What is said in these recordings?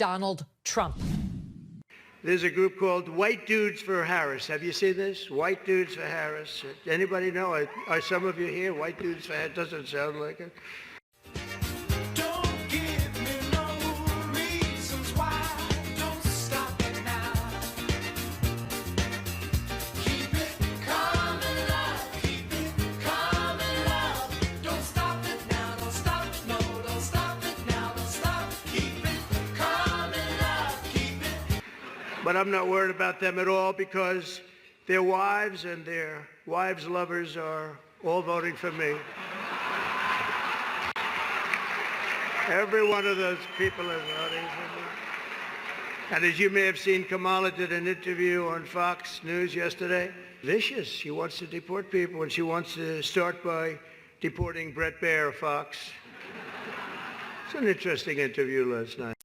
Donald Trump. There's a group called White Dudes for Harris. Have you seen this? White Dudes for Harris. Anybody know? Are some of you here? White Dudes for Harris. Doesn't sound like it. But I'm not worried about them at all because their wives and their wives' lovers are all voting for me. Every one of those people is voting for me. And as you may have seen, Kamala did an interview on Fox News yesterday. Vicious. She wants to deport people, and she wants to start by deporting Bret Baier of Fox. It's an interesting interview last night.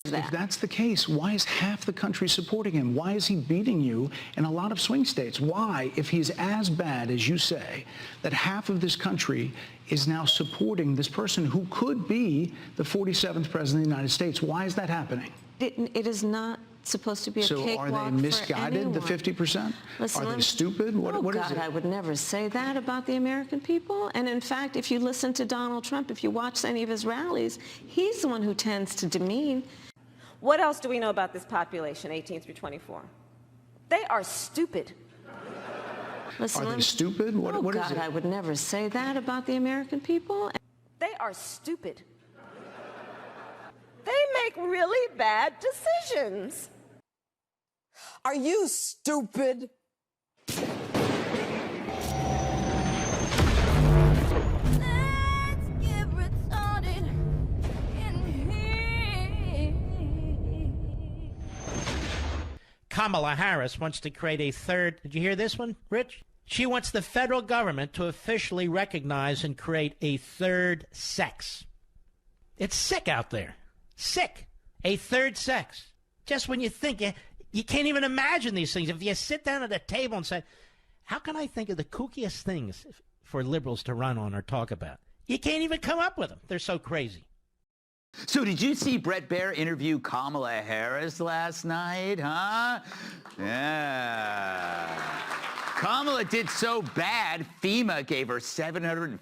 If that's the case, why is half the country supporting him? Why is he beating you in a lot of swing states? Why, if he's as bad as you say, that half of this country is now supporting this person who could be the 47th president of the United States? Why is that happening? It is not supposed to be a cakewalk for anyone. So are they misguided, the 50%? Listen, are they stupid? What is it? I would never say that about the American people. And in fact, if you listen to Donald Trump, if you watch any of his rallies, he's the one who tends to demean. What else do we know about this population, 18 through 24? They are stupid. Listen, are they stupid? What is it? I would never say that about the American people. They are stupid. They make really bad decisions. Are you stupid? Kamala Harris wants to create a third, did you hear this one, Rich? She wants the federal government to officially recognize and create a third sex. It's sick out there. Sick. A third sex. Just when you think, you can't even imagine these things. If you sit down at a table and say, how can I think of the kookiest things for liberals to run on or talk about? You can't even come up with them. They're so crazy. So did you see Bret Baier interview Kamala Harris last night, huh? Yeah. Kamala did so bad, FEMA gave her $750.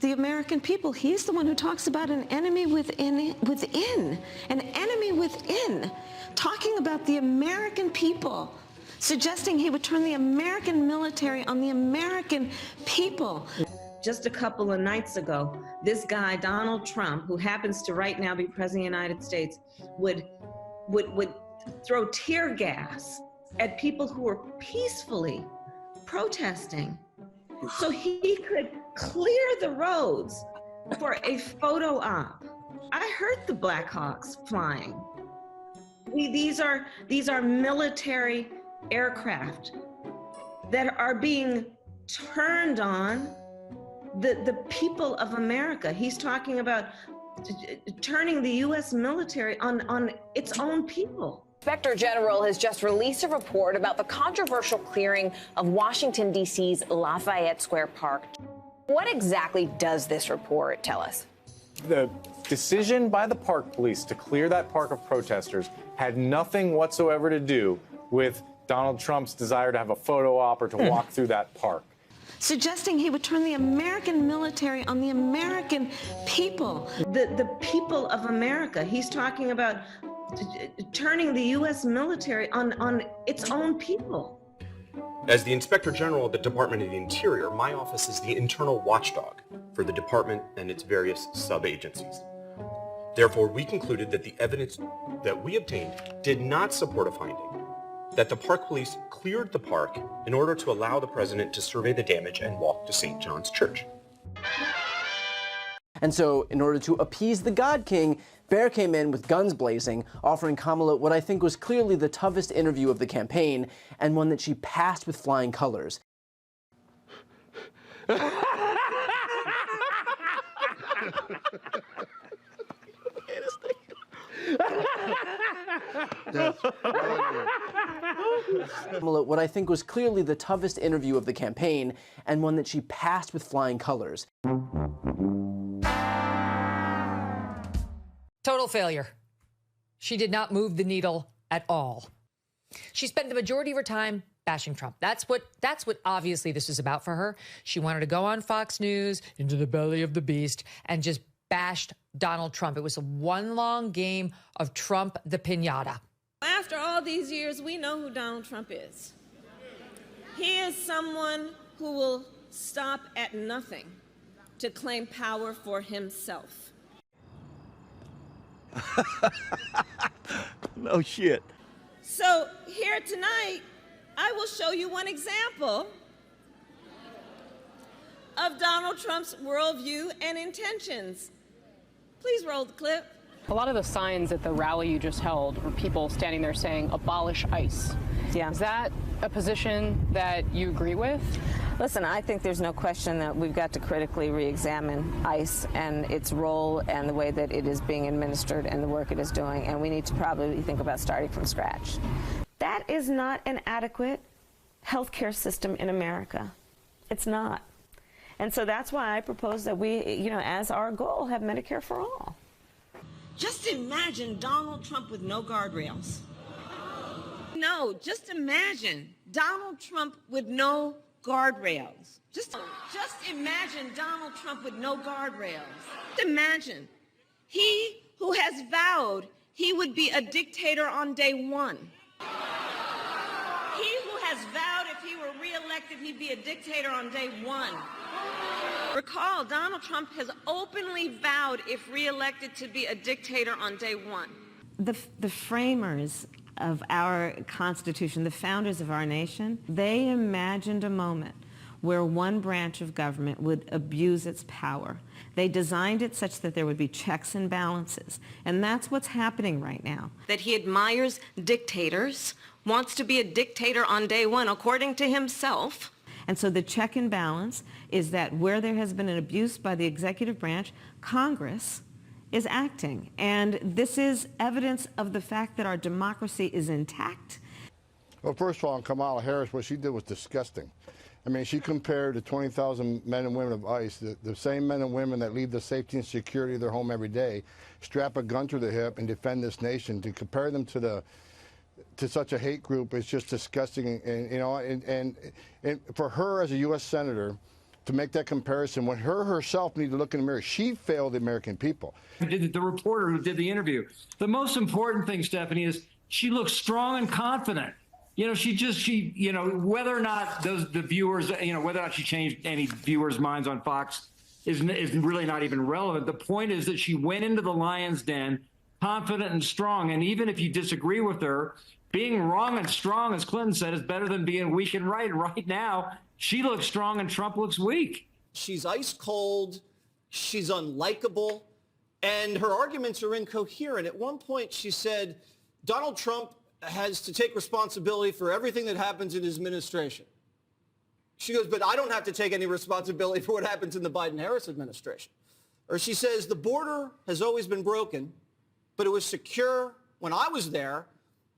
The American people, he's the one who talks about an enemy within, an enemy within, talking about the American people, suggesting he would turn the American military on the American people. Just a couple of nights ago, this guy, Donald Trump, who happens to right now be president of the United States, would throw tear gas at people who were peacefully protesting so he could clear the roads for a photo op. I heard the Black Hawks flying. These are military aircraft that are being turned on the people of America. He's talking about turning the U.S. military on its own people. Inspector General has just released a report about the controversial clearing of Washington, D.C.'s Lafayette Square Park. What exactly does this report tell us? The decision by the park police to clear that park of protesters had nothing whatsoever to do with Donald Trump's desire to have a photo op or to walk through that park. Suggesting he would turn the American military on the American people. The people of America. He's talking about turning the U.S. military on its own people. As the Inspector General of the Department of the Interior, my office is the internal watchdog for the department and its various sub-agencies. Therefore, we concluded that the evidence that we obtained did not support a finding that the park police cleared the park in order to allow the president to survey the damage and walk to St. John's Church. And so, in order to appease the God King, Baier came in with guns blazing, offering Kamala what I think was clearly the toughest interview of the campaign, and one that she passed with flying colors. What I think was clearly the toughest interview of the campaign, and one that she passed with flying colors. Total failure. She did not move the needle at all. She spent the majority of her time bashing Trump. That's what obviously this is about for her. She wanted to go on Fox News, into the belly of the beast, and just bashed Donald Trump. It was a one long game of Trump the Piñata. After all these years, we know who Donald Trump is. He is someone who will stop at nothing to claim power for himself. No shit. So here tonight, I will show you one example of Donald Trump's worldview and intentions. Please roll the clip. A lot of the signs at the rally you just held were people standing there saying, abolish ICE. Yeah. Is that a position that you agree with? Listen, I think there's no question that we've got to critically re-examine ICE and its role and the way that it is being administered and the work it is doing, and we need to probably think about starting from scratch. That is not an adequate healthcare system in America. It's not. And so that's why I propose that we, as our goal, have Medicare for all. Just imagine Donald Trump with no guardrails. No, just imagine Donald Trump with no guardrails. Just imagine Donald Trump with no guardrails. Just imagine. He who has vowed he would be a dictator on day one. He who has vowed if he were reelected, he'd be a dictator on day one. Recall, Donald Trump has openly vowed, if reelected, to be a dictator on day one. The framers of our Constitution, the founders of our nation, they imagined a moment where one branch of government would abuse its power. They designed it such that there would be checks and balances. And that's what's happening right now. That he admires dictators, wants to be a dictator on day one, according to himself. And so the check and balance is that where there has been an abuse by the executive branch, Congress is acting. And this is evidence of the fact that our democracy is intact. Well, first of all, Kamala Harris, what she did was disgusting. I mean, she compared the 20,000 men and women of ICE, the same men and women that leave the safety and security of their home every day, strap a gun to their hip and defend this nation. To compare them to such a hate group is just disgusting. And for her as a U.S. senator to make that comparison, when her herself needed to look in the mirror, she failed the American people. The reporter who did the interview. The most important thing, Stephanie, is she looks strong and confident. Whether or not the viewers, whether or not she changed any viewers' minds on Fox is really not even relevant. The point is that she went into the lion's den confident and strong. And even if you disagree with her, being wrong and strong, as Clinton said, is better than being weak and right. And right now, she looks strong and Trump looks weak. She's ice cold. She's unlikable. And her arguments are incoherent. At one point, she said, Donald Trump has to take responsibility for everything that happens in his administration. She goes, but I don't have to take any responsibility for what happens in the Biden-Harris administration. Or she says, the border has always been broken, but it was secure when I was there,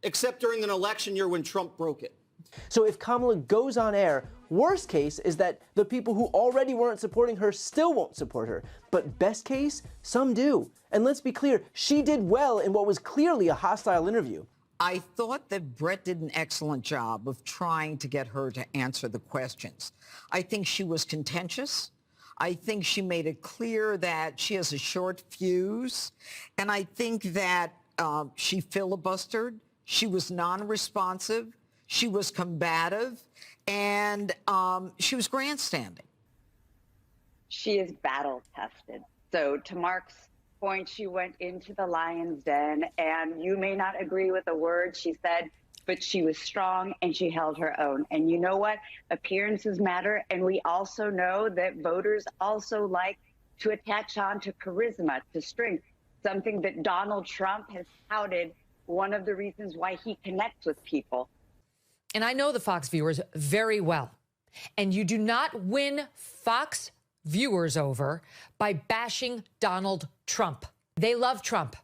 except during an election year when Trump broke it. So if Kamala goes on air, worst case is that the people who already weren't supporting her still won't support her. But best case, some do. And let's be clear, she did well in what was clearly a hostile interview. I thought that Brett did an excellent job of trying to get her to answer the questions. I think she was contentious. I think she made it clear that she has a short fuse. And I think that she filibustered. She was non-responsive. She was combative. And she was grandstanding. She is battle-tested. So to Mark's point, she went into the lion's den, and you may not agree with the words she said, but she was strong and she held her own. And you know what? Appearances matter, and we also know that voters also like to attach on to charisma, to strength, something that Donald Trump has touted, one of the reasons why he connects with people. And I know the Fox viewers very well. And you do not win Fox viewers over by bashing Donald Trump. They love Trump.